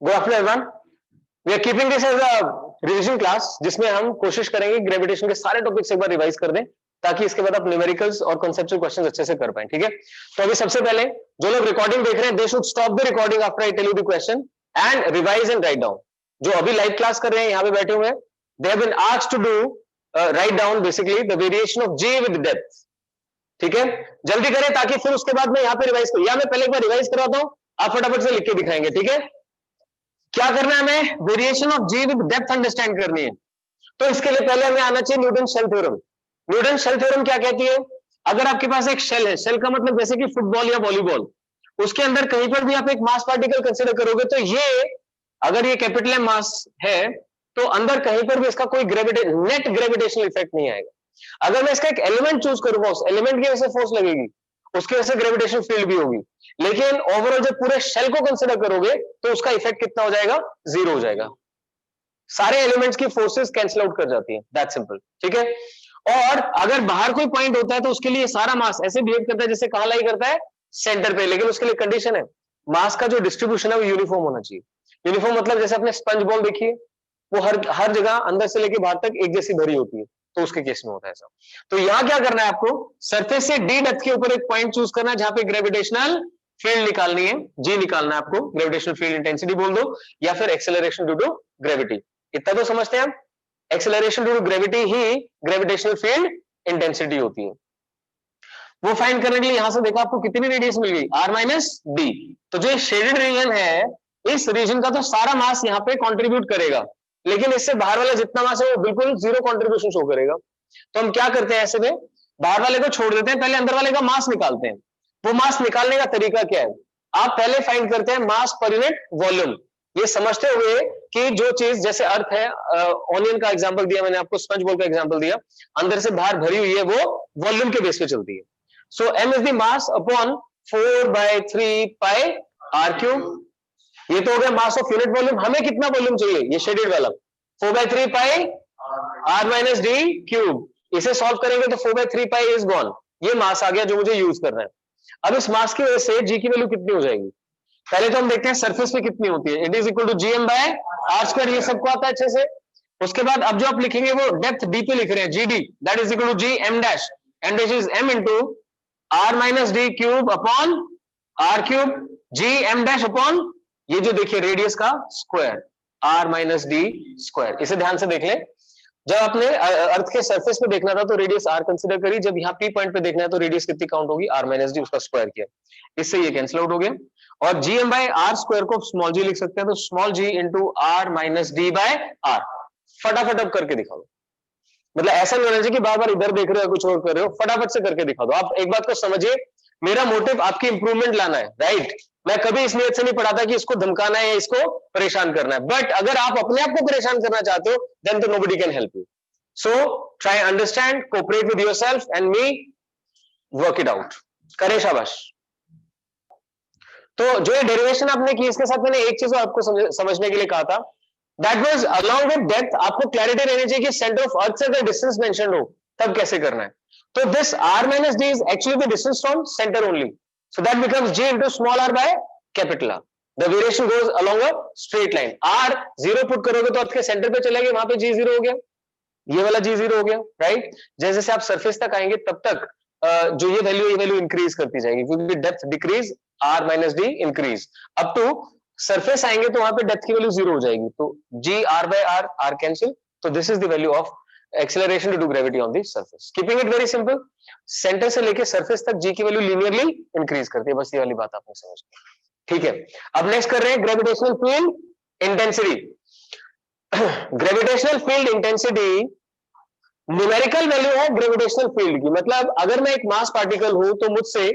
Good afternoon everyone, we are keeping this as a revision class जिसमें हम कोशिश करेंगे ग्रेविटेशन के सारे टॉपिक्स एक बार रिवाइज कर दें ताकि इसके बाद आप न्यूमेरिकल्स और कॉन्सेप्चुअल क्वेश्चंस अच्छे से कर पाएं। ठीक है, तो अभी सबसे पहले जो लोग रिकॉर्डिंग देख रहे हैं they should stop the recording after I tell you the question and revise and write down. जो अभी लाइव क्लास कर रहे हैं यहाँ पे बैठे हुए हैं, they have been asked to do write down basically the variation of g with depth. ठीक है, जल्दी करें ताकि फिर उसके बाद मैं यहाँ पे रिवाइज करूँ, या मैं पहले एक बार रिवाइज करवाता हूँ, आप फटाफट से लिख के दिखाएंगे। ठीक है, क्या करना है, हमें variation of g with depth understand करनी है। तो इसके लिए पहले हमें आना चाहिए Newton shell theorem. Newton shell theorem क्या कहती है? अगर आपके पास एक शेल है, शेल का मतलब जैसे कि फुटबॉल या वॉलीबॉल, उसके अंदर कहीं पर भी आप एक मास पार्टिकल कंसीडर करोगे तो ये अगर ये कैपिटल एम मास है तो अंदर कहीं पर भी इसका कोई नेट ग्रेविटेशनल इफेक्ट नहीं आएगा। अगर मैं इसका एक एलिमेंट चूज करूंगा, उस एलिमेंट की वजह से फोर्स लगेगी, उसकी वजह से ग्रेविटेशन फील्ड भी होगी, लेकिन ओवरऑल जब पूरे शेल को कंसीडर करोगे तो उसका इफेक्ट कितना हो जाएगा? जीरो हो जाएगा। सारे एलिमेंट्स की फोर्सेस कैंसिल आउट कर जाती है, दैट सिंपल। ठीक है, और अगर बाहर कोई पॉइंट होता है तो उसके लिए सारा मास ऐसे बिहेव करता है जैसे कहां लाई करता है? सेंटर पे। लेकिन उसके लिए कंडीशन है, मास का जो डिस्ट्रीब्यूशन है वो यूनिफॉर्म होना चाहिए। यूनिफॉर्म मतलब जैसे अपने स्पंज बॉल देखिए, वो हर जगह अंदर से लेके बाहर तक एक जैसी भरी होती है, तो उसके केस में होता है ऐसा। तो यहां क्या करना है आपको, सरफेस से डी डेप्थ के ऊपर एक पॉइंट चूज करना है जहां पे ग्रेविटेशनल फील्ड निकालनी है, जी निकालना है आपको। ग्रेविटेशनल फील्ड इंटेंसिटी बोल दो या फिर एक्सेलरेशन ड्यू टू ग्रेविटी, इतना तो समझते हैं हम। एक्सेलरेशन ड्यू टू ग्रेविटी ही ग्रेविटेशनल फील्ड इंटेंसिटी होती है। वो फाइंड करने के लिए यहां से देखा आपको कितनी रेडियस मिल गई? r minus D. तो जो शेडेड रीजन है, इस रीजन का तो सारा मास यहाँ पे कंट्रीब्यूट करेगा, लेकिन इससे बाहर वाला जितना मास है वो बिल्कुल जीरो कंट्रीब्यूशन शो करेगा। तो हम क्या करते हैं, ऐसे में बाहर वाले को छोड़ देते हैं, पहले अंदर वाले का मास निकालते हैं। वो मास निकालने का तरीका क्या है? आप पहले फाइंड करते हैं मास पर यूनिट वॉल्यूम। ये समझते हुए कि जो चीज जैसे अर्थ है, ऑनियन का एग्जांपल दिया मैंने आपको, स्पंज बॉल का एग्जांपल दिया, अंदर से बाहर भरी हुई है, वो वॉल्यूम के बेस पे चलती है। सो m is the mass upon 4/3 pi r cube. ये तो हो गया मास ऑफ यूनिट वॉल्यूम। हमें कितना वॉल्यूम चाहिए? ये शेडेड वाला 4/3 पाई r माइनस डी क्यूब। इसे सॉल्व करेंगे तो 4/3 पाई इज गॉन। ये मास आ गया जो मुझे यूज करना है। अब इस मास की वजह से जी की वैल्यू कितनी हो जाएगी? पहले तो हम देखते हैं सरफेस पे कितनी होती है। It is equal to G M by R square, ये सबको आता है अच्छे से। उसके बाद अब जो आप लिखेंगे वो डेप्थ डी पे लिख रहे हैं, g d, that is equal to G M dash, M dash is M into R minus d cube upon R cube, G M dash upon ये जो देखिए रेडियस का square, R minus d square. इसे ध्यान से देख ले, जब आपने अर्थ के सरफेस पे देखना था तो रेडियस आर कंसीडर करी, जब यहाँ पी पॉइंट पे देखना है तो रेडियस कितनी काउंट होगी? आर माइनस डी, उसका स्क्वायर किया, इससे ये कैंसिल आउट हो गया। और G M by R square को स्मॉल जी लिख सकते हैं, तो small g into R minus d by R. फटाफट अब करके दिखा दो, मतलब ऐसा नहीं होना चाहिए कि बार बार इधर देख रहे हो कुछ और कर रहे हो, फटाफट से करके दिखा दो। आप एक बात को समझिए, मेरा मोटिव आपकी इंप्रूवमेंट लाना है, राइट? मैं कभी इस नियत से नहीं पढ़ाता कि इसको धमकाना है या इसको परेशान करना है, बट अगर आप अपने आप को परेशान करना चाहते हो देन तो nobody can help you. So try understand, cooperate with yourself and me, work it out. करे शाबाश। तो जो ये डेरिवेशन आपने की, इसके साथ मैंने एक चीज आपको समझने के लिए कहा था, that was along with depth. आपको क्लैरिटी रहनी चाहिए कि सेंटर ऑफ अर्थ से अगर डिस्टेंस मेंशन हो तब कैसे करना है। तो this r minus d is actually the distance from center only, so that becomes g into small r by capital R. The variation goes along a straight line. r 0 put करोगे तो अर्थ के centre पे चले गए, वहां पे g 0 हो गया, ये वाला g 0 हो गया, राइट? जैसे जैसे आप सरफेस तक आएंगे तब तक जो ये वैल्यू इंक्रीज करती जाएगी, क्योंकि depth decrease, r minus d increase, up to surface आएंगे तो वहां पे डेप्थ की वैल्यू 0 हो जाएगी, तो g r by r, r cancel. तो this is the value of acceleration due to gravity on the surface. Keeping it very simple, centre से लेके सरफेस तक जी की वैल्यू लीनियरली इंक्रीज करती है, बस ये वाली बात आपने समझ ली। ठीक है, अब नेक्स्ट कर रहे हैं gravitational field intensity. Gravitational field intensity numerical value है ग्रेविटेशनल फील्ड की। मतलब अगर मैं एक मास पार्टिकल हूं तो मुझसे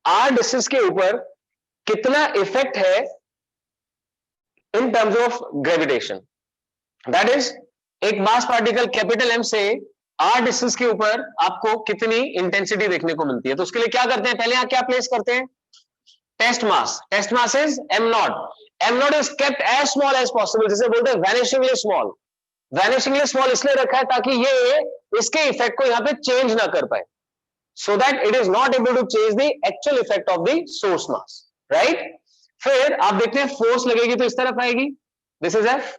आर डिस्टेंस के ऊपर कितना इफेक्ट है in terms of gravitation, that is एक मास पार्टिकल कैपिटल एम से आर डिस्टेंस के ऊपर आपको कितनी इंटेंसिटी देखने को मिलती है। तो उसके लिए क्या करते हैं, पहले यहां क्या प्लेस करते हैं? Test mass. Test mass is m naught. M naught is kept as small as possible, जिसे बोलते हैं वैनिशिंगली स्मॉल। वैनिशिंगली स्मॉल इसलिए रखा है ताकि ये इसके इफेक्ट को यहां पे चेंज ना कर पाए, so that it is not able to change the actual effect of the source mass, right? फिर आप देखते हैं फोर्स लगेगी तो इस तरफ आएगी, दिस इज एफ।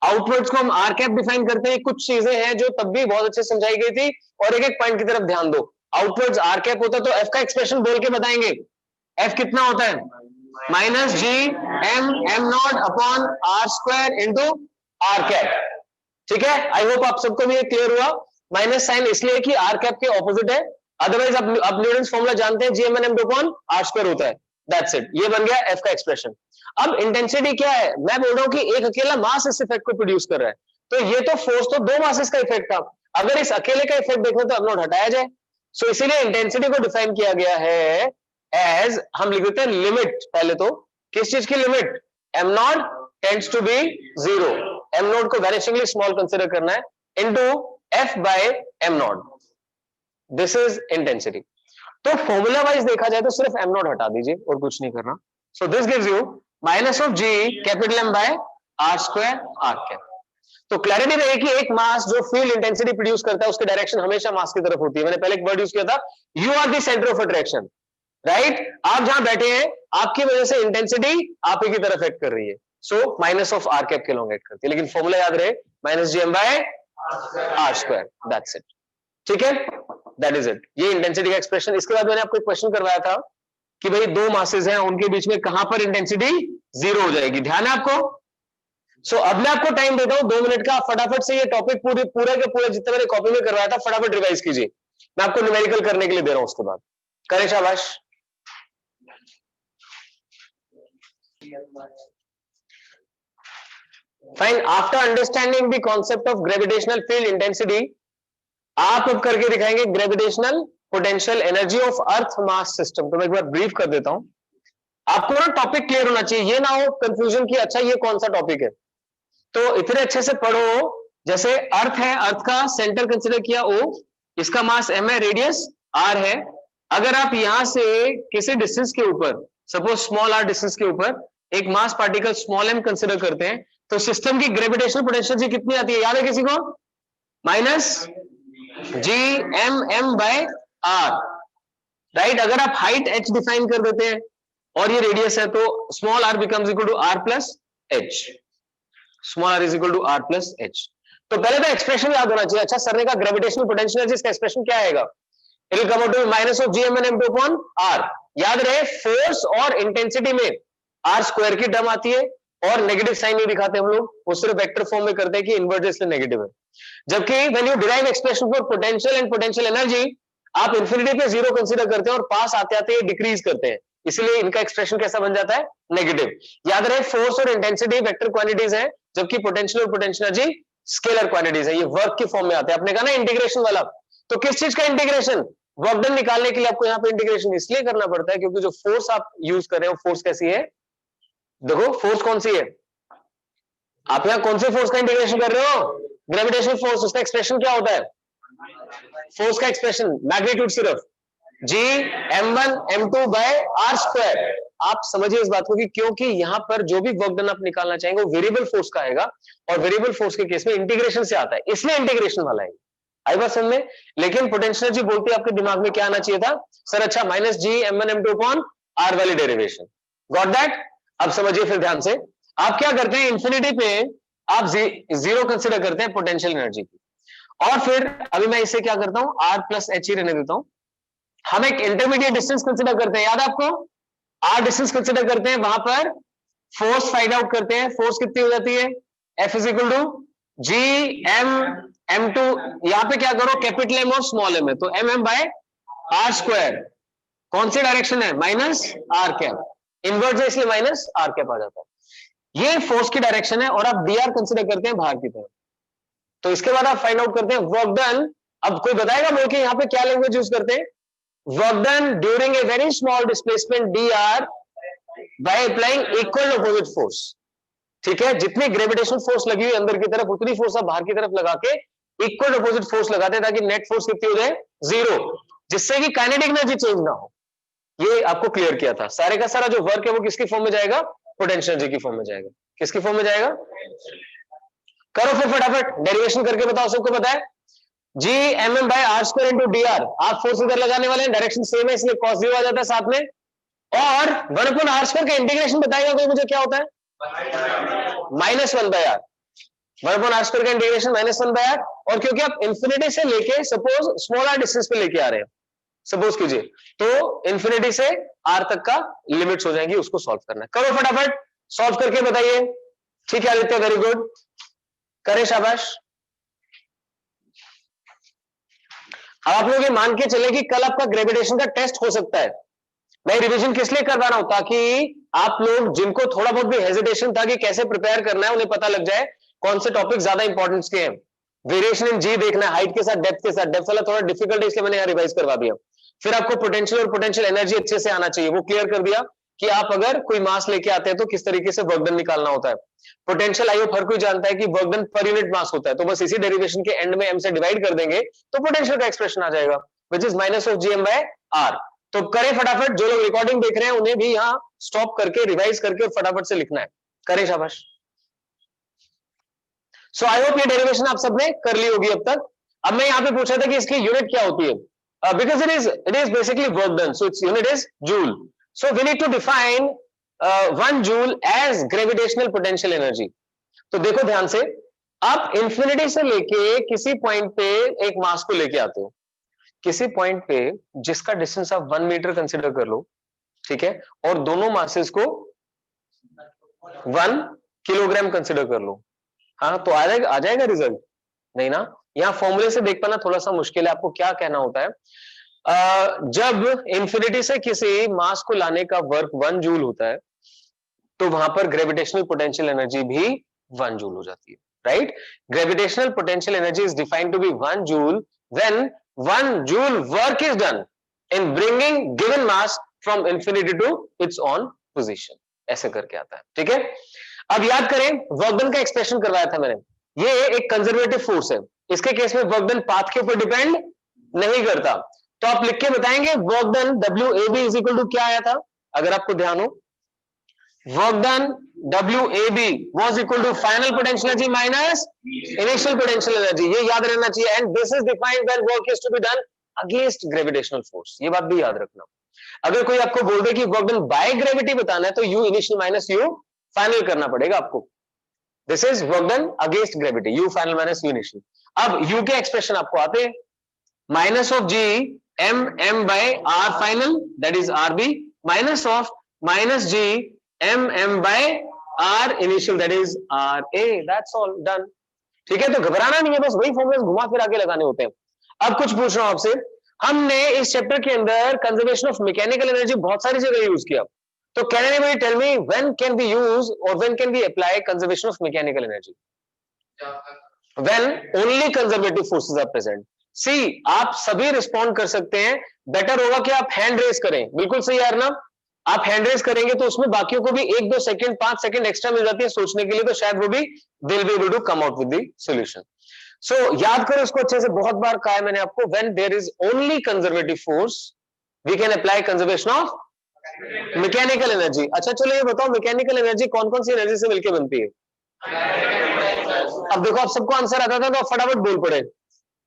आउटवर्ड्स को हम आर कैप डिफाइन करते हैं। कुछ चीजें हैं जो तब भी बहुत अच्छे समझाई गई थी, और एक एक पॉइंट की तरफ ध्यान दो। आउटवर्ड्स आर कैप होता है तो एफ का एक्सप्रेशन बोल के बताएंगे। एफ कितना होता है? Minus G M m naught upon R square into R cap. ठीक है, आई होप आप सबको भी ये क्लियर हुआ। माइनस साइन इसलिए कि आर कैप के ऑपोजिट है, अदरवाइज आप न्यूटन्स फॉर्मूला जानते हैं, GM N M upon R square होता है। दैट्स इट, ये बन गया एफ का एक्सप्रेशन। अब इंटेंसिटी क्या है? मैं बोल रहा हूं कि एक अकेला मास इस इफेक्ट को प्रोड्यूस कर रहा है, तो ये तो फोर्स तो दो मासेस का इफेक्ट था। अगर इस अकेले का इफेक्ट देखो तो एम नॉट हटाया जाए, सो इसीलिए इंटेंसिटी को डिफाइन किया गया है एज, हम लिख देते हैं लिमिट। पहले तो किस चीज की limit? M not tends to be zero, M not को वैनिशिंगली स्मॉल कंसिडर करना है, into F by M not. This is intensity. तो फॉर्मूला वाइज देखा जाए तो सिर्फ एम नॉट हटा दीजिए और कुछ नहीं करना। So this gives you minus of G capital M by R square R cap. तो क्लैरिटी रहे कि एक मास जो फील्ड इंटेंसिटी प्रोड्यूस करता है उसकी डायरेक्शन हमेशा मास की तरफ होती है। मैंने पहले एक वर्ड यूज किया था, you are the centre of attraction, right? आप जहां बैठे हैं आपकी वजह से इंटेंसिटी आप ही की तरफ एक्ट कर रही है, so minus of R cap के लॉन्ग एक्ट करती है। लेकिन फॉर्मूला याद रहे, minus G M by R square, that's it. ठीक है, दैट इज इट, ये इंटेंसिटी का एक्सप्रेशन। इसके बाद मैंने आपको एक क्वेश्चन करवाया था कि भाई दो मासेस हैं, उनके बीच में कहां पर इंटेंसिटी जीरो हो जाएगी, ध्यान है आपको? सो अब मैं आपको टाइम देता हूं 2 मिनट का, फटाफट से ये टॉपिक पूरे के पूरे जितना मैंने कॉपी में करवाया था फटाफट रिवाइज कीजिए। मैं आपको न्यूमेरिकल करने के लिए दे रहा हूं, उसके बाद करें, शाबाश। Fine, after understanding the concept of gravitational field intensity, आप अब करके दिखाएंगे gravitational potential energy of earth mass system. तो मैं एक बार ब्रीफ कर देता हूं, आपको ना टॉपिक क्लियर होना चाहिए, ये ना हो कंफ्यूजन की अच्छा ये कौन सा टॉपिक है। तो इतने अच्छे से पढ़ो, जैसे अर्थ है, अर्थ का सेंटर कंसिडर किया O, इसका मास m है, रेडियस r है। अगर आप यहां से किसी डिस्टेंस के ऊपर, सपोज स्मॉल r डिस्टेंस के ऊपर एक मास पार्टिकल स्मॉल m कंसिडर करते हैं, तो सिस्टम की ग्रेविटेशनल पोटेंशियल जी कितनी आती है, याद है किसी को? Minus G M M by R, right? अगर आप हाइट h डिफाइन कर देते हैं और ये रेडियस है, तो small r becomes equal to r plus h, small r is equal R plus H. तो पहले तो एक्सप्रेशन याद होना चाहिए। अच्छा, सर ने कहा ग्रेविटेशनल पोटेंशियल एनर्जी, इसका एक्सप्रेशन क्या आएगा? It will come out to minus of G M N M two upon R. याद रहे, फोर्स और इंटेंसिटी में आर स्क्वायर की टर्म आती है, और नेगेटिव साइन नहीं दिखाते हम लोग, वो सिर्फ वेक्टर फॉर्म में करते हैं कि इन्वर्ट इसलिए नेगेटिव है। जबकि when you derive expression for potential and potential energy, आप इंफिनिटी पे जीरो कंसीडर करते हैं और पास आते आते डिक्रीज करते हैं, इसलिए इनका एक्सप्रेशन कैसा बन जाता है? नेगेटिव। याद रहे, फोर्स और इंटेंसिटी वेक्टर क्वांटिटीज हैं, जबकि पोटेंशियल और पोटेंशियल एनर्जी स्केलर क्वांटिटीज है, ये वर्क की फॉर्म में आते हैं। आपने कहा ना इंटीग्रेशन वाला, तो किस चीज का इंटीग्रेशन? वर्क डन निकालने के लिए आपको यहाँ पे इंटीग्रेशन इसलिए करना पड़ता है क्योंकि जो फोर्स आप यूज कर रहे हो, फोर्स कैसी है? देखो फोर्स कौन सी है, आप यहाँ कौन से फोर्स का इंटीग्रेशन कर रहे हो? Gravitational force. उसका एक्सप्रेशन क्या होता है? फोर्स का एक्सप्रेशन मैग्नीट्यूड सिर्फ जी m1 m2 bye R square. आप समझिए इस बात को कि क्योंकि यहां पर जो भी वर्क डन आप निकालना चाहेंगे वो वेरिएबल फोर्स का आएगा, और वेरिएबल फोर्स के केस में इंटीग्रेशन से आता है, इसलिए इंटीग्रेशन वाला है। आई बात समझ में? लेकिन पोटेंशियल एनर्जी बोलते आपके दिमाग में क्या आना चाहिए था सर? अच्छा, minus G m1 m2 upon R वाली डेरिवेशन, गॉट दैट? अब समझिए फिर ध्यान से, आप क्या करते हैं, इंफिनिटी पे आप जीरो कंसिडर करते हैं पोटेंशियल एनर्जी की, और फिर अभी मैं इसे क्या करता हूं, आर प्लस एच ही रहने देता हूं। हम एक इंटरमीडिएट डिस्टेंस कंसिडर करते हैं, याद आपको? आर डिस्टेंस कंसिडर करते हैं, वहां पर फोर्स फाइंड आउट करते हैं। फोर्स कितनी हो जाती है? F is equal to G M M two, यहां पे क्या करो, कैपिटल एम और स्मॉल एम है, तो M M by R square. कौन सी डायरेक्शन है? माइनस आर कैप, इनवर्ट है इसलिए माइनस आर कैप आ जाता है। ये फोर्स की डायरेक्शन है, और आप डी आर कंसिडर करते हैं बाहर की तरफ। तो इसके बाद आप फाइंड आउट करते हैं वर्क डन। अब कोई बताएगा बोल के यहाँ पे क्या लैंग्वेज यूज करते हैं? Work done during a very small displacement D R by applying equal opposite force. ठीक है, जितनी ग्रेविटेशनल फोर्स लगी हुई अंदर की तरफ, उतनी फोर्स आप बाहर की तरफ लगा के इक्वल अपोजिट फोर्स लगाते हैं, ताकि नेट फोर्स कितनी हो जाए? जीरो, जिससे कि काइनेटिक एनर्जी चेंज ना हो। ये आपको क्लियर किया था। सारे का सारा जो वर्क है वो किसकी फॉर्म में जाएगा? पोटेंशियल एनर्जी की फॉर्म में जाएगा। किसकी फॉर्म में जाएगा? करो फिर फटाफट डेरिवेशन करके बताओ, सबको पता है? G M M by R square into D R. आप फोर्स इधर लगाने वाले हैं, डायरेक्शन सेम है इसलिए कॉस जीरो आ जाता है साथ में, और 1/r² का इंटीग्रेशन बताएगा कोई मुझे क्या होता है? -1/r। 1/r² का इंटीग्रेशन -1/r। और क्योंकि आप इंफिनिटी से लेके सपोज स्मॉल r डिस्टेंस पे लेके आ रहे हैं, सपोज कीजिए, तो इंफिनिटी से r तक का लिमिट्स हो जाएंगी, उसको सॉल्व करना है। करो फटाफट, सॉल्व करके बताइए। ठीक है आदित्य, वेरी गुड, करें, शाबाश। अब आप लोग ये मान के चले कि कल आपका ग्रेविटेशन का टेस्ट हो सकता है। मैं रिवीजन किस लिए करवा रहा हूं? ताकि आप लोग जिनको थोड़ा बहुत भी हेजिटेशन था कि कैसे प्रिपेयर करना है, उन्हें पता लग जाए कौन से टॉपिक ज्यादा इंपॉर्टेंस के हैं। वेरिएशन इन जी देखना है, हाइट के साथ डेप्थ के साथ। डेप्थ वाला थोड़ा डिफिकल्ट है, इसलिए मैंने यहाँ रिवाइज करवा दिया। फिर आपको पोटेंशियल और पोटेंशियल एनर्जी अच्छे से आना चाहिए, वो क्लियर कर दिया कि आप अगर कोई मास लेके आते हैं तो किस तरीके से वर्क डन निकालना होता है। पोटेंशियल आई होप हर कोई जानता है कि work done per unit mass होता है, तो बस इसी डेरिवेशन के एंड में m से डिवाइड कर देंगे तो पोटेंशियल का एक्सप्रेशन आ जाएगा, विच इज -gm/r। तो करें फटाफट, जो लोग रिकॉर्डिंग देख रहे हैं उन्हें भी यहाँ स्टॉप करके रिवाइज करके और फटाफट से लिखना है। करें, शाबाश। सो आई होप ये डेरिवेशन आप सबने कर ली होगी अब तक। अब मैं यहाँ पे पूछा था कि इसकी यूनिट क्या होती है, because it is basically work done, so it's unit is joule. So we need to define 1 joule as gravitational potential energy. तो देखो ध्यान से, आप इंफिनिटी से लेके किसी पॉइंट पे एक मास को लेके आते हो, किसी पॉइंट पे जिसका डिस्टेंस आप 1 मीटर कंसिडर कर लो, ठीक है, और दोनों मासेस को 1 किलोग्राम कंसिडर कर लो, हाँ, तो आ जाएगा रिजल्ट? नहीं ना, यहाँ फॉर्मूले से देख पाना थोड़ा सा मुश्किल है। आपको क्या कहना होता है, जब इंफिनिटी से किसी मास को लाने का वर्क 1 जूल होता है, तो वहां पर ग्रेविटेशनल पोटेंशियल एनर्जी भी 1 जूल हो जाती है, right? Gravitational potential energy is defined to be 1 joule when 1 joule work is done in bringing given mass from infinity to its own position, ऐसे करके आता है, ठीक है? अब याद करें, वर्क डन का एक्सप्रेशन करवाया था मैंने, ये एक कंजर्वेटिव फोर्स है, इसके केस में वर्क डन पाथ के ऊपर डिपेंड नहीं करता। तो आप लिख के बताएंगे work done WAB is equal to क्या आया था, अगर आपको ध्यान हो, work done WAB was equal to final potential energy minus initial potential energy, ये याद रहना चाहिए। and this is defined when work is to be done against gravitational force, ये बात भी याद रखना। अगर कोई आपको बोल दे कि वर्क डन बाय ग्रेविटी बताना है, तो U initial minus U final करना पड़ेगा आपको। This is work done against gravity, U final minus U initial। अब U के एक्सप्रेशन आपको आते हैं, minus of G M by R final, that is RB, minus of minus G M by R initial, that is RA, that's all done। ठीक है, तो घबराना नहीं है, बस वही फॉर्मूले घुमा फिरा के लगाने होते हैं। अब कुछ पूछ रहा हूं आपसे, हमने इस चैप्टर के अंदर कंजर्वेशन ऑफ मैकेनिकल एनर्जी बहुत सारी जगह यूज किया, तो can anybody tell me when can we use और when can we apply conservation of mechanical energy? When only conservative forces are present. See, आप सभी रिस्पॉन्ड कर सकते हैं, बेटर होगा कि आप हैंड रेज करें। बिल्कुल सही यार ना, आप हैंड रेज करेंगे तो उसमें बाकियों को भी 1-2 सेकंड 5 सेकंड एक्स्ट्रा मिल जाती है सोचने के लिए, तो शायद वो भी will be able to come out with the solution. So याद करो इसको अच्छे से, बहुत बार कहा है मैंने आपको, when there is only conservative force we can apply conservation of mechanical energy. अच्छा चलो ये बताओ, मैकेनिकल एनर्जी कौन कौन सी एनर्जी से मिलकर बनती है? अब देखो, आप सबको आंसर आता था तो आप फटाफट बोल पड़े,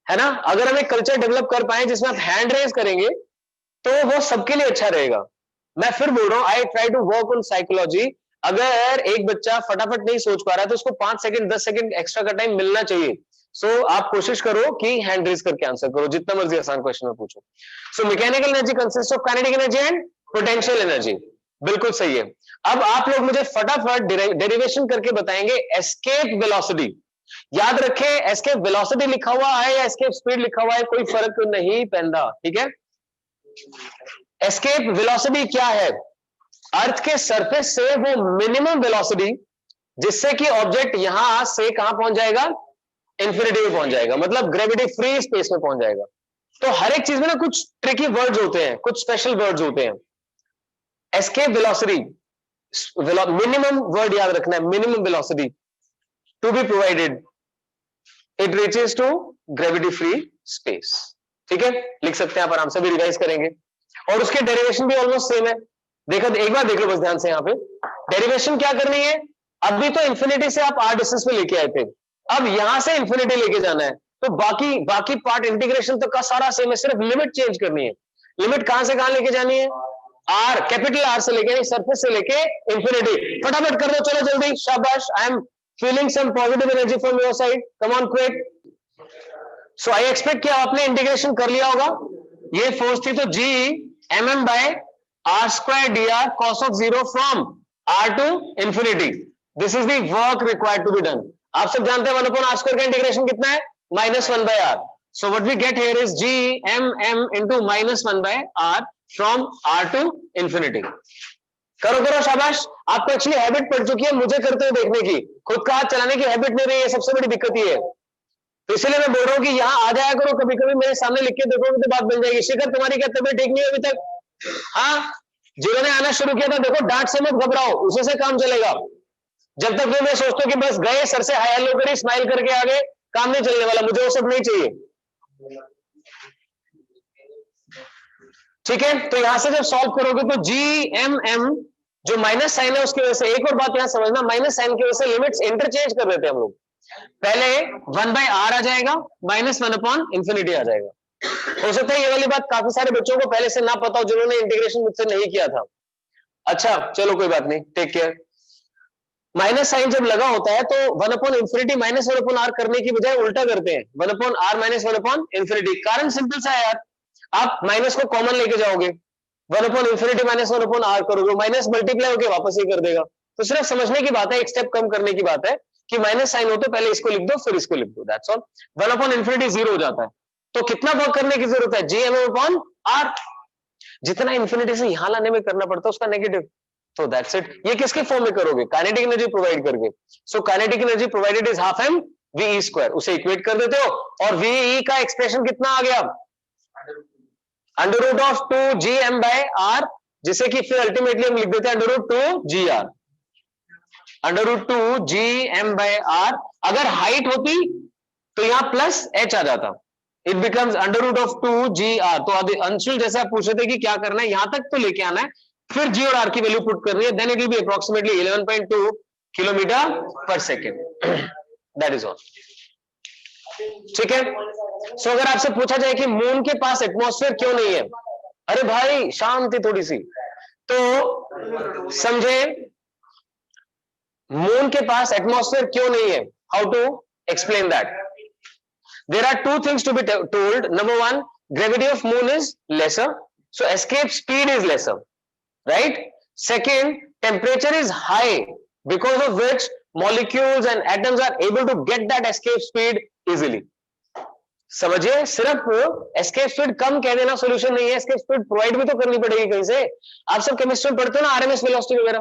है ना? अगर हम एक कल्चर डेवलप कर पाए जिसमें आप हैंड रेज करेंगे तो वो सबके लिए अच्छा रहेगा। मैं फिर बोल रहा हूं, I try to work on psychology. अगर एक बच्चा फटाफट नहीं सोच पा रहा है तो उसको 5 सेकंड 10 सेकंड एक्स्ट्रा का टाइम मिलना चाहिए। सो आप कोशिश करो कि हैंड रेज करके आंसर करो, जितना मर्जी आसान क्वेश्चन में पूछो। So mechanical energy consist of kinetic energy and potential energy, बिल्कुल सही है। अब आप लोग मुझे फटाफट डेरिवेशन करके बताएंगे एस्केप वेलोसिटी। याद रखें, एस्केप वेलोसिटी लिखा हुआ है या एस्केप स्पीड लिखा हुआ है, कोई फर्क नहीं पैदा, ठीक है? एस्केप वेलोसिटी क्या है? अर्थ के सरफेस से वो मिनिमम वेलोसिटी जिससे कि ऑब्जेक्ट यहां से कहां पहुंच जाएगा, इंफिनिटी में पहुंच जाएगा, मतलब ग्रेविटी फ्री स्पेस में पहुंच जाएगा। तो हर एक चीज में ना कुछ ट्रिकी वर्ड्स होते हैं, कुछ स्पेशल वर्ड्स होते हैं। एस्केप वेलोसिटी, मिनिमम वर्ड याद रखना है, minimum velocity to be provided, it reaches to gravity free space. ठीक है, लिख सकते हैं आप आराम से, भी रिवाइज करेंगे। और उसके डेरिवेशन भी ऑलमोस्ट सेम है। देखो, एक बार देख लो बस ध्यान से, यहाँ पे डेरिवेशन क्या करनी है। अभी तो इंफिनिटी से आप आर डिस्टेंस पे लेके आए थे, अब यहां से इंफिनिटी लेके जाना है, तो बाकी पार्ट इंटीग्रेशन तक का सारा सेम है, सिर्फ लिमिट चेंज करनी है। लिमिट कहां से कहां लेके जानी है? आर, कैपिटल आर से लेके सरफेस से लेके इंफिनिटी। फटाफट कर दो, चलो जल्दी, शाबाश। I am feeling some positive energy from your side, come on quick. So I expect कि आपने इंटीग्रेशन कर लिया होगा। ये फोर्स थी तो G M M by R square D R cos of zero from R to infinity. This is the work required to be done. आप सब जानते हैं 1 आर स्क्वायर का इंटीग्रेशन कितना है, -1 by r. So what we get here is g m m into -1 by r from r to infinity. करो करो, शाबाश। आपको एक्चुअली हैबिट पड़ चुकी है मुझे करते हुए देखने की, खुद का हाथ चलाने की हैबिट नहीं रही है, सबसे बड़ी दिक्कत ये है। तो इसलिए मैं बोल रहा हूं कि यहाँ आ जाया करो, कभी कभी मेरे सामने लिख के देखोगे तो बात बन जाएगी। शिखर, तुम्हारी क्या तबीयत ठीक नहीं है अभी तक? हाँ, जिन्होंने आना शुरू किया था, देखो डांट से मत घबराओ, उसी से काम चलेगा। जब तक मैं सोचता हूँ कि बस गए, सर से हाय हेलो करी, स्माइल करके आगे, काम नहीं चलने वाला, मुझे वो सब नहीं चाहिए। ठीक है, तो यहां से जब सॉल्व करोगे तो जी एम एम जो माइनस साइन है उसकी वजह से, एक और बात यहां समझना, माइनस साइन की वजह से लिमिट्स इंटरचेंज कर देते हैं हम लोग। पहले 1 by r आ जाएगा, -1 upon इंफिनिटी आ जाएगा। हो सकता है ये वाली बात काफी सारे बच्चों को पहले से ना पता हो, जिन्होंने इंटीग्रेशन मुझसे नहीं किया था। अच्छा चलो कोई बात नहीं, टेक केयर। माइनस साइन जब लगा होता है तो 1 upon इंफिनिटी -1 upon r करने की बजाय उल्टा करते हैं, 1 upon r -1 upon इंफिनिटी। कारण सिंपल सा है यार, आप माइनस को कॉमन लेके जाओगे, 1 upon इंफिनिटी -1 upon r करोगे, माइनस मल्टीप्लाई होकर वापस ही कर देगा। तो सिर्फ समझने की बात है, एक स्टेप कम करने की बात है कि माइनस साइन हो तो पहले इसको लिख दो फिर इसको लिख दो, दैट्स ऑल। 1 upon इंफिनिटी 0 हो जाता है। तो कितना वर्क करने की जरूरत है, जी एम अपॉन आर। जितना इंफिनिटी से यहां लाने में करना पड़ता है उसका नेगेटिव। तो दैट्स इट। ये किसके फॉर्म में करोगे, काइनेटिक एनर्जी प्रोवाइड करके। So kinetic energy provided is half M V square, उसे इक्वेट कर देते हो और वी का एक्सप्रेशन कितना आ गया, √2gm/r, जिसे कि फिर अल्टीमेटली हम लिख देते हैं √2gr, √2gm/r। अगर हाइट होती तो यहां प्लस h आ जाता, इट बिकम्स √2gr। तो अंशुल जैसे आप पूछ रहे थे कि क्या करना है, यहां तक तो लेके आना है, फिर g और r की वैल्यू पुट करनी है, then it will be approximately 11.2 kilometre पर सेकेंड। That is all. ठीक है। सो अगर आपसे पूछा जाए कि मून के पास एटमॉस्फेयर क्यों नहीं है, अरे भाई शांति थोड़ी सी, तो समझे, मून के पास एटमॉस्फेयर क्यों नहीं है, how to explain that. There are two things to be told. Number one, gravity of moon is lesser, so escape speed is lesser, right? Second, temperature is high, because of which molecules and atoms are able to get that escape speed easily. समझिए, सिर्फ escape speed कम कह देना solution नहीं है, escape speed provide भी तो करनी पड़ेगी कहीं से। आप सब केमिस्ट्री में पढ़ते हो ना, आरएमएस वेलोसिटी वगैरह,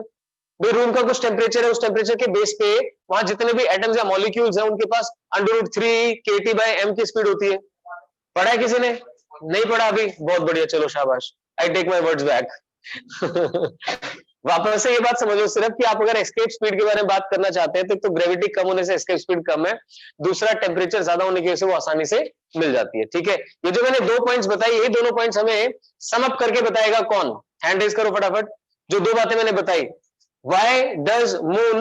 भाई रूम का कुछ टेम्परेचर है, उस टेम्परेचर के बेस पे वहां जितने भी एटम्स या मॉलिक्यूल्स हैं उनके पास √3 kT/m की स्पीड होती है। पढ़ा है किसी ने, नहीं पढ़ा अभी, बहुत बढ़िया, चलो शाबाश, I take my words back. वापस से ये बात समझ लो सिर्फ कि आप अगर एस्केप स्पीड के बारे में बात करना चाहते हैं तो ग्रेविटी कम होने से एस्केप स्पीड कम है, दूसरा टेम्परेचर ज्यादा होने की वजह से वो आसानी से मिल जाती है। ठीक है, ये जो मैंने 2 पॉइंट्स बताई, यही दोनों पॉइंट्स हमें सम अप करके बताएगा कौन, हैंड रेज करो फटाफट। जो 2 बातें मैंने बताई, why does moon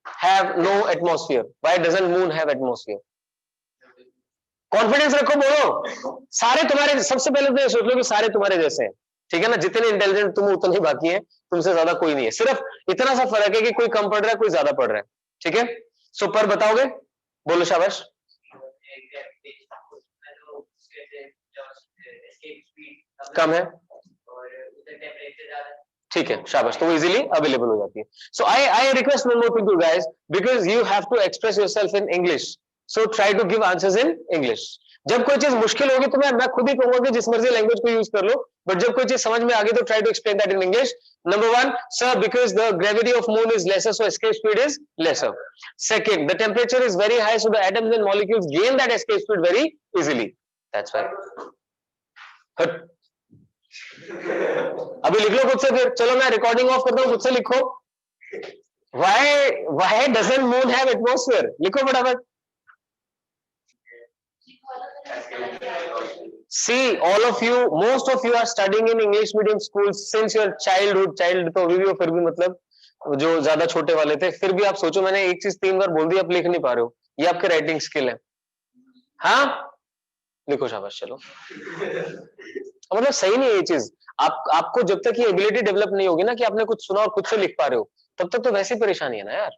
have no atmosphere, why doesn't moon have atmosphere? Confidence रखो, बोलो, सारे तुम्हारे, सबसे पहले तो ये सोच लो कि सारे तुम्हारे जैसे हैं, ठीक है ना, जितने इंटेलिजेंट तुम उतने ही बाकी हैं, तुमसे ज्यादा कोई नहीं है, सिर्फ इतना सा फर्क है कि कोई कम पढ़ रहा है, कोई ज्यादा पढ़ रहा है। ठीक है, सो पर बताओगे, बोलो शाबाश। कम है, ठीक है, शाबाश, तो वो इजीली अवेलेबल हो जाती है। So I request one more thing to guys, because you have to express yourself in English, so try to give answers in English. जब कोई चीज मुश्किल होगी तो मैं खुद ही कहूंगा कि जिस मर्जी लैंग्वेज को यूज कर लो, बट जब कोई चीज समझ में आ गई तो try to explain that in English. Number 1, sir, because the gravity of moon is lesser, so escape speed is lesser. Second, the temperature is very high, so the atoms and molecules gain that escape speed very easily, that's why. अभी लिख लो खुद से, फिर चलो मैं recording of करता हूं, खुद से लिखो, why doesn't moon have atmosphere, लिखो फटाफट। See, all of you, most of you are studying in English medium schools since your childhood, child तो अभी भी हो, फिर भी मतलब जो ज्यादा छोटे वाले थे, फिर भी आप सोचो, मैंने एक चीज 3 बार बोल दी, आप लिख नहीं पा रहे हो, ये आपके राइटिंग स्किल है। हाँ लिखो, शाबाश, चलो मतलब सही नहीं है ये चीज। आपको जब तक ये एबिलिटी डेवलप नहीं होगी ना कि आपने कुछ सुना और खुद से लिख पा रहे हो, तब तक तो वैसी परेशानी है ना यार।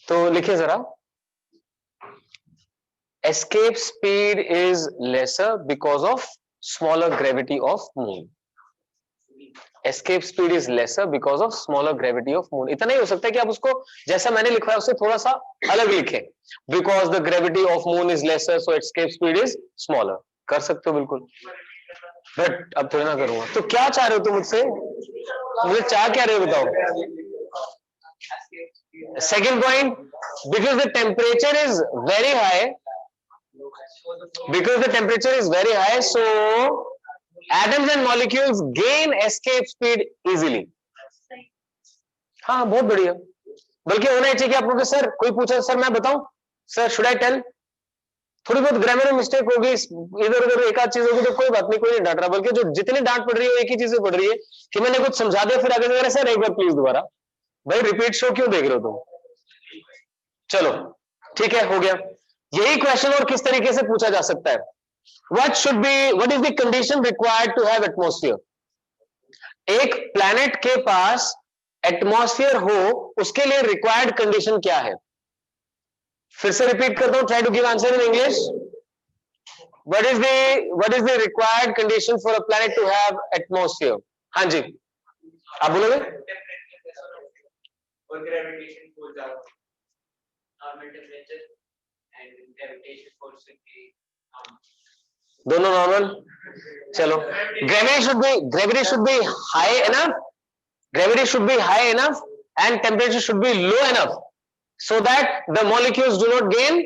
तो लिखिए जरा, escape speed is lesser because of smaller gravity of moon. Escape speed is lesser because of smaller gravity of moon. इतना ही हो सकता है कि आप उसको जैसा मैंने लिखा है उससे थोड़ा सा अलग लिखें, because the gravity of moon is lesser so escape speed is smaller. कर सकते हो बिल्कुल, बट अब थोड़ी ना करूंगा। तो क्या चाह रहे हो तुम मुझसे, मुझे चाह क्या रहे हो बताओ। Second point, because the temperature is very high, because the temperature is very high so atoms and molecules gain escape speed easily. हाँ बहुत बढ़िया, बल्कि होना ही चाहिए कि आप लोग सर कोई पूछा सर मैं बताऊं, सर शुड आई टेल, थोड़ी बहुत ग्रामर में मिस्टेक होगी, इधर उधर एक आध चीज होगी तो कोई बात नहीं, कोई नहीं डांट रहा, बल्कि जो जितनी डांट पड़ रही है एक ही चीज पड़ रही है कि मैंने कुछ समझा दिया फिर आगे से सर एक बार प्लीज दोबारा, भाई रिपीट शो क्यों देख रहे हो तुम। चलो ठीक है, हो गया। यही क्वेश्चन और किस तरीके से पूछा जा सकता है, what is the condition required to have atmosphere? एक प्लैनेट के पास एटमॉस्फेयर हो उसके लिए रिक्वायर्ड कंडीशन क्या है। फिर से रिपीट करता हूं, try to give answer in English. what is the required condition for a planet to have atmosphere? हाँ जी आप बोलोगे। और ग्रेविटेशन फोर्स ज्यादा, normal temperature and gravitation force की दोनों नॉर्मल। चलो, gravity should be high enough, gravity should be high enough and temperature should be low enough so that the molecules do not gain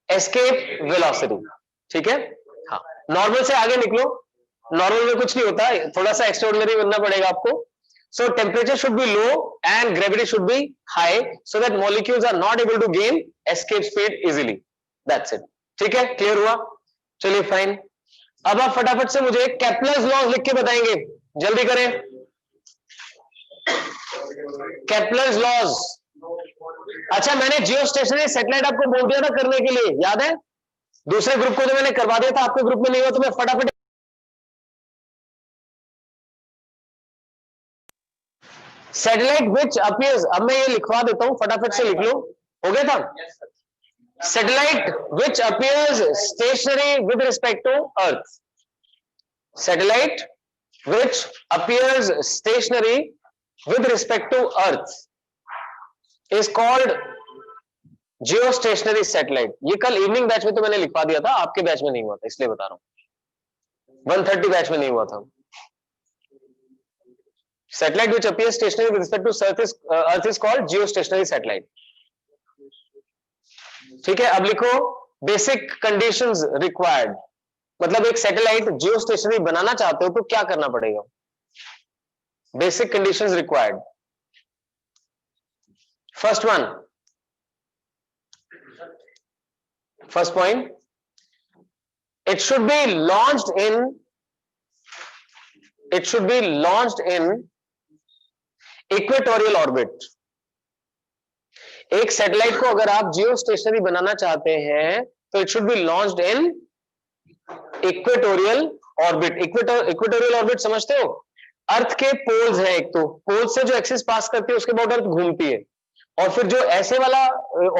escape velocity. ठीक है, हाँ normal से आगे निकलो, normal में कुछ नहीं होता, थोड़ा सा एक्स्ट्राऑर्डिनरी बनना पड़ेगा आपको। So temperature should be low and gravity should be high so that molecules are not able to gain escape speed easily. That's it. ठीक है, क्लियर हुआ। चलिए फाइन, अब आप फटाफट से मुझे केप्लर्स लॉज लिख के बताएंगे, जल्दी करें। केप्लर्स लॉज, अच्छा मैंने जियो स्टेशनरी सैटेलाइट आपको बोल दिया था करने के लिए, याद है? दूसरे ग्रुप को तो मैंने करवा दिया था, आपके ग्रुप में नहीं हुआ तो मैं फटाफट सैटेलाइट विच अपीयर्स, अब मैं ये लिखवा देता हूं फटाफट से लिख लो, हो गया था। Satellite which appears stationary with respect to Earth. Satellite which appears stationary with respect to Earth is called geostationary satellite. ये कल इवनिंग बैच में तो मैंने लिखवा दिया था, आपके बैच में नहीं हुआ था इसलिए बता रहा हूं, 130 बैच में नहीं हुआ था। Satellite which appears stationary with respect to Earth is called geostationary satellite. ठीक है, अब लिखो बेसिक कंडीशंस रिक्वायर्ड, मतलब एक सैटेलाइट जियो स्टेशनरी बनाना चाहते हो तो क्या करना पड़ेगा। Basic conditions required, first one, first point, it should be launched in equatorial orbit. एक सैटेलाइट को अगर आप जियो स्टेशनरी बनाना चाहते हैं तो it should be launched in equatorial orbit. Equatorial orbit समझते हो, अर्थ के पोल्स हैं, एक तो पोल से जो एक्सिस पास करती है उसके बाद अर्थ घूमती है, और फिर जो ऐसे वाला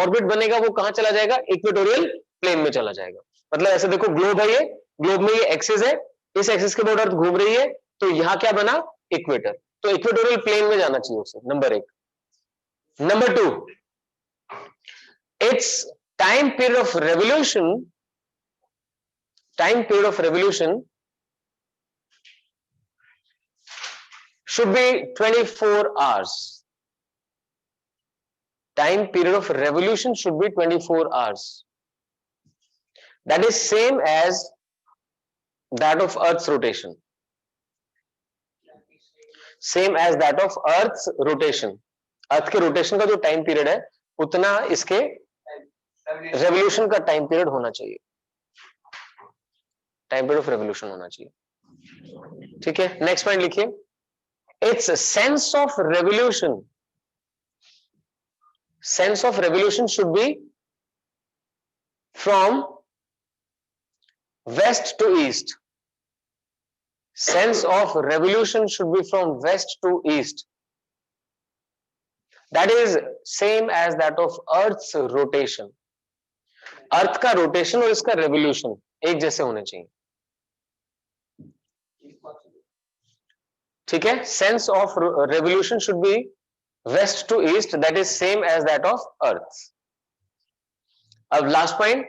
ऑर्बिट बनेगा वो कहां चला जाएगा, इक्वेटोरियल प्लेन में चला जाएगा। मतलब ऐसे देखो ग्लोब है, ये ग्लोब में ये एक्सिस है, इस एक्सिस के बाद अर्थ घूम रही है, तो यहां क्या बना, इक्वेटर, तो इक्वेटोरियल प्लेन में जाना चाहिए उसे, नंबर एक। Number two, its time period of revolution should be 24 hours. Time period of revolution should be 24 hours. That is same as that of Earth's rotation. Same as that of Earth's rotation. अर्थ के rotation का जो time period है उतना इसके revolution का time period होना चाहिए, time period of revolution होना चाहिए। ठीक है, नेक्स्ट पॉइंट लिखिए, it's sense of revolution should be from west to east. sense of revolution should be from west to east. That is same as that of Earth's rotation. अर्थ का rotation और इसका revolution एक जैसे होने चाहिए. ठीक है. Sense of revolution should be west to east, that is same as that of earth. अब last point,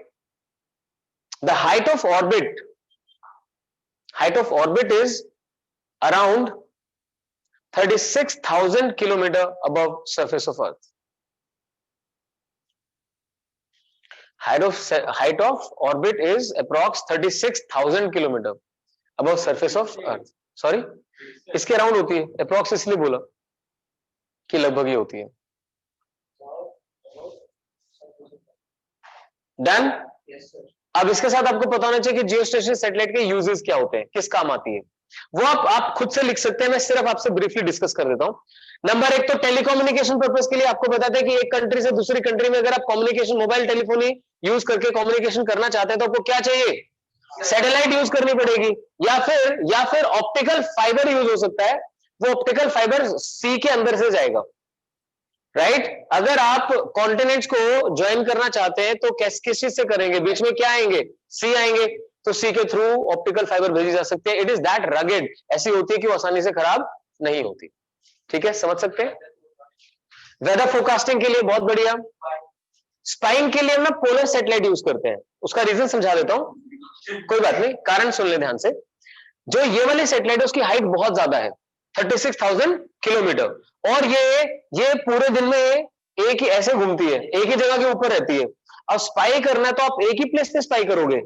the height of orbit is around 36,000 kilometer above surface of Earth. Height of orbit is approx 36,000 kilometer above surface of Earth. Sorry, इसके around होती है. Approx इसलिए बोला कि लगभग ही होती है. डन. अब इसके साथ आपको पता होना चाहिए कि जियोस्टेशनरी सैटेलाइट के यूजेस क्या होते हैं, किस काम आती है. वो आप खुद से लिख सकते हैं, मैं सिर्फ आपसे ब्रीफली डिस्कस कर देता हूं. नंबर एक तो टेलीकम्युनिकेशन पर्पस के लिए आपको बताते हैं कि एक कंट्री से दूसरी कंट्री में अगर आप कम्युनिकेशन मोबाइल टेलीफोनी यूज करके कम्युनिकेशन करना चाहते हैं तो आपको क्या चाहिए, सैटेलाइट यूज करनी पड़ेगी, या फिर ऑप्टिकल फाइबर यूज हो सकता है. वो ऑप्टिकल फाइबर सी के अंदर से जाएगा. राइट. अगर आप कॉन्टिनेंट्स को ज्वाइन करना चाहते हैं तो किस चीज से करेंगे, बीच में क्या आएंगे, सी आएंगे, तो सी के थ्रू ऑप्टिकल फाइबर भेजी जा सकती है. इट इज दैट रगेड, ऐसी होती है कि वो आसानी से खराब नहीं होती. ठीक है, समझ सकते हैं. वेदर फोरकास्टिंग के लिए बहुत बढ़िया. स्पाइंग के लिए हम ना पोलर सैटेलाइट यूज करते हैं. उसका रीजन समझा देता हूं, कोई बात नहीं, कारण सुन ले ध्यान से. जो ये वाली सैटेलाइट है उसकी हाइट बहुत ज्यादा है, 36,000 किलोमीटर, और ये पूरे दिन में एक ही ऐसे घूमती है, एक ही जगह के ऊपर रहती है. अब स्पाई करना है तो आप एक ही प्लेस पे स्पाई करोगे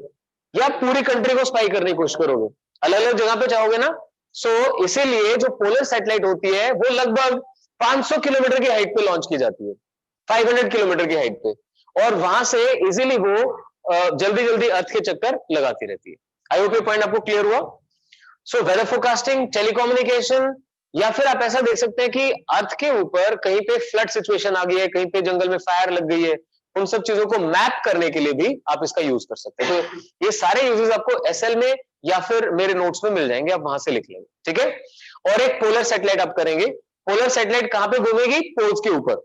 या पूरी कंट्री को स्पाई करने की कोशिश करोगे, अलग अलग जगह पे चाहोगे ना. सो इसीलिए जो पोलर सैटेलाइट होती है वो लगभग 500 किलोमीटर की हाइट पे लॉन्च की जाती है, 500 किलोमीटर की हाइट पे, और वहां से इजीली वो जल्दी जल्दी अर्थ के चक्कर लगाती रहती है. आई होप ये पॉइंट आपको क्लियर हुआ. सो वेदर फोरकास्टिंग, टेलीकम्युनिकेशन, या फिर आप ऐसा देख सकते हैं कि अर्थ के ऊपर कहीं पे फ्लड सिचुएशन आ गई है, कहीं पे जंगल में फायर लग गई है, उन सब चीजों को मैप करने के लिए भी आप इसका यूज कर सकते हैं. तो ये सारे यूजेस आपको एसएल में या फिर मेरे नोट्स में मिल जाएंगे, आप वहां से लिख लेंगे. ठीक है. और एक पोलर सैटेलाइट आप करेंगे. पोलर सैटेलाइट कहां पे घूमेगी, पोल्स के ऊपर.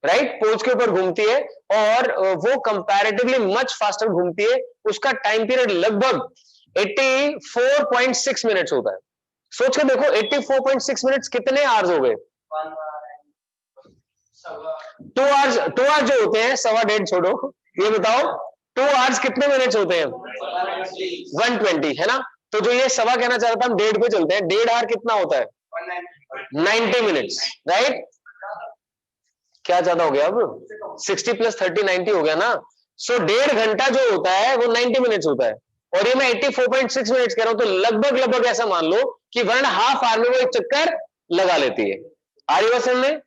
राइट, पोल्स के ऊपर घूमती है और वो कंपैरेटिवली मच फास्टर घूमती है. उसका टाइम पीरियड लगभग 84.6 मिनट्स होता है. सोच के देखो 84.6 मिनट्स कितने आवर्स हो गए. 2 आवर्स जो होते हैं, 1.25 छोड़ो, ये बताओ 2 आवर्स कितने मिनट्स होते हैं, 120 है ना. तो जो ये सवा कहना चाह रहा था, हम 1.5 पे चलते हैं. 1.5 आवर कितना होता है, 90 मिनट्स. राइट, क्या ज्यादा हो गया अब, 60 + 30 90 हो गया ना. सो 1.5 घंटा जो होता है वो 90 मिनट्स होता है, और ये मैं 84.6 मिनट्स कह रहा हूं, तो लगभग ऐसा मान लो कि 1.5 आवर में वो एक चक्कर लगा लेती है. आर्य में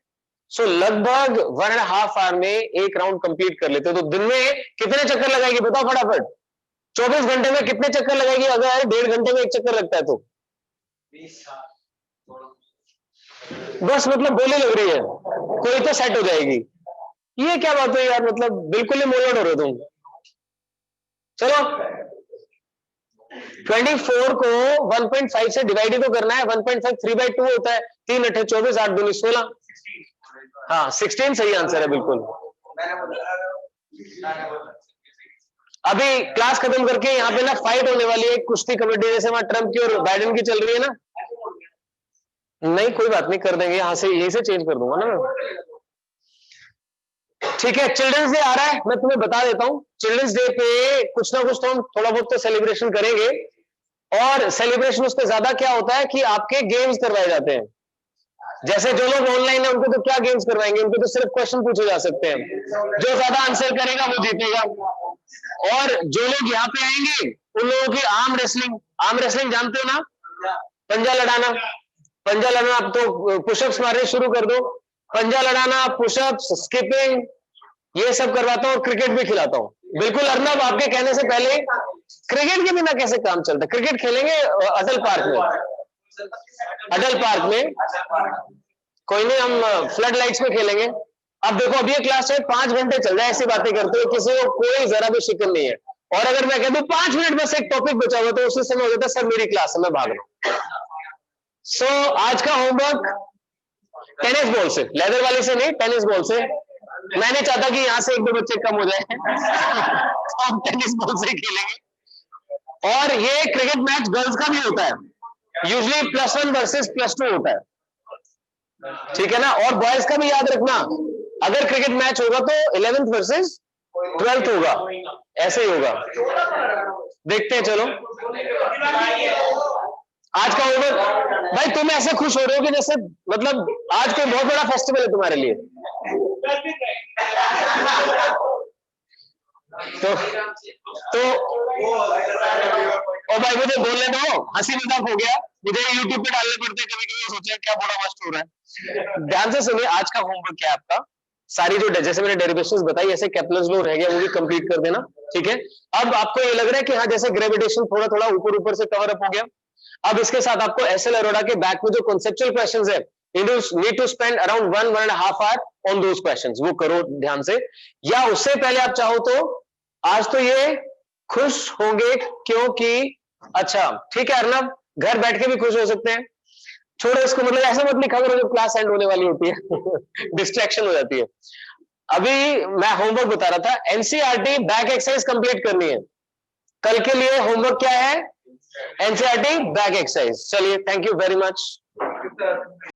सो लगभग 1.5 आवर में एक राउंड कंप्लीट कर लेते हो. तो दिन में कितने चक्कर लगाएगी बताओ फटाफट. 24 घंटे में कितने चक्कर लगाएगी, अगर 1.5 घंटे में एक चक्कर लगता है तो. बस मतलब बोली लग रही है, कोई तो सेट हो जाएगी. ये क्या बात है यार, मतलब बिल्कुल ही मोलट हो रहे तुम. चलो 24 को 1.5 से डिवाइड ही तो करना है. 1.5 3/2 होता है. 3 × 8 = 24, 8 × 2 = 16. हाँ 16 सही आंसर है बिल्कुल. अभी क्लास खत्म करके यहाँ पे ना फाइट होने वाली है, कुश्ती कबड्डी, जैसे वहां ट्रम्प की और बाइडेन की चल रही है ना. नहीं कोई बात नहीं, कर देंगे, यहाँ से यहीं से चेंज कर दूंगा ना मैं. ठीक है, चिल्ड्रंस डे आ रहा है, मैं तुम्हें बता देता हूँ. चिल्ड्रंस डे पे कुछ ना कुछ तो हम थोड़ा बहुत तो सेलिब्रेशन करेंगे, और सेलिब्रेशन उससे ज्यादा क्या होता है कि आपके गेम्स करवाए जाते हैं. जैसे जो लोग ऑनलाइन है उनको तो क्या गेम्स करवाएंगे, उनको तो सिर्फ क्वेश्चन पूछे जा सकते हैं. जो ज्यादा आंसर करेगा वो जीतेगा. और जो लोग यहाँ पे आएंगे उन लोगों की आर्म रेसलिंग जानते हो ना, पंजा लड़ाना. अब तो पुशअप्स मारने शुरू कर दो. पंजा लड़ाना, पुशअप्स, स्किपिंग, ये सब करवाता हूँ. क्रिकेट भी खिलाता हूँ. बिल्कुल अर्नब, आपके कहने से पहले. क्रिकेट के बिना कैसे काम चलता है. क्रिकेट खेलेंगे अटल पार्क में. कोई नहीं, हम फ्लड लाइट्स में खेलेंगे. अब देखो, अब ये क्लास है 5 घंटे चल जाए ऐसी बातें करते हुए, किसी को कोई जरा भी शिकन नहीं है. और अगर मैं कह दूं 5 मिनट बस एक टॉपिक बचा हुआ तो उसी समय हो जाता है सर मेरी क्लास है मैं भाग रहा हूं। सो आज का होमवर्क टेनिस बॉल से, लेदर वाली से नहीं, टेनिस बॉल से। मैं नहीं चाहता कि यहां से 1-2 बच्चे कम हो जाए तो हम टेनिस बॉल से खेलेंगे। और ये क्रिकेट मैच गर्ल्स का भी होता है, यूजुअली +1 वर्सेस +2 होता है, ठीक है ना। और बॉयज का भी याद रखना, अगर क्रिकेट मैच होगा तो 11th वर्सेस 12th होगा, ऐसे ही होगा। देखते हैं, चलो आज का होमवर्क। भाई तुम ऐसे खुश हो रहे हो कि जैसे मतलब आज कोई बहुत बड़ा फेस्टिवल है तुम्हारे लिए। तो ओ भाई मुझे बोलने दो, हंसी मजाक हो गया, मुझे यूट्यूब पे डालने पड़ते हैं कभी कभी, सोचा क्या बड़ा मस्त हो रहा है। ध्यान से सुनिए, आज का होमवर्क क्या है आपका, सारी जो जैसे मैंने डेरिवेशंस बताई ऐसे केप्लर्स लॉ रह गया वो भी कंप्लीट कर देना, ठीक है। अब आपको ये लग रहा है कि हाँ जैसे ग्रेविटेशन थोड़ा थोड़ा ऊपर ऊपर से कवर अप हो गया, अब इसके साथ आपको एसएल अरोड़ा के बैक में जो कॉन्सेप्चुअल क्वेश्चंस है, you need to spend around 1.5 hour on those questions, वो करो ध्यान से। या उससे पहले आप चाहो तो आज तो ये खुश होंगे क्योंकि अच्छा ठीक है अर्नब, घर बैठ के भी खुश हो सकते हैं, छोड़ो इसको, मतलब ऐसा मत लिखा करो जब क्लास एंड होने वाली होती है डिस्ट्रैक्शन हो जाती है। अभी मैं होमवर्क बता रहा था, एनसीईआरटी बैक एक्सरसाइज कंप्लीट करनी है, कल के लिए होमवर्क क्या है, एनसीईआरटी बैक एक्सरसाइज। चलिए, थैंक यू वेरी मच।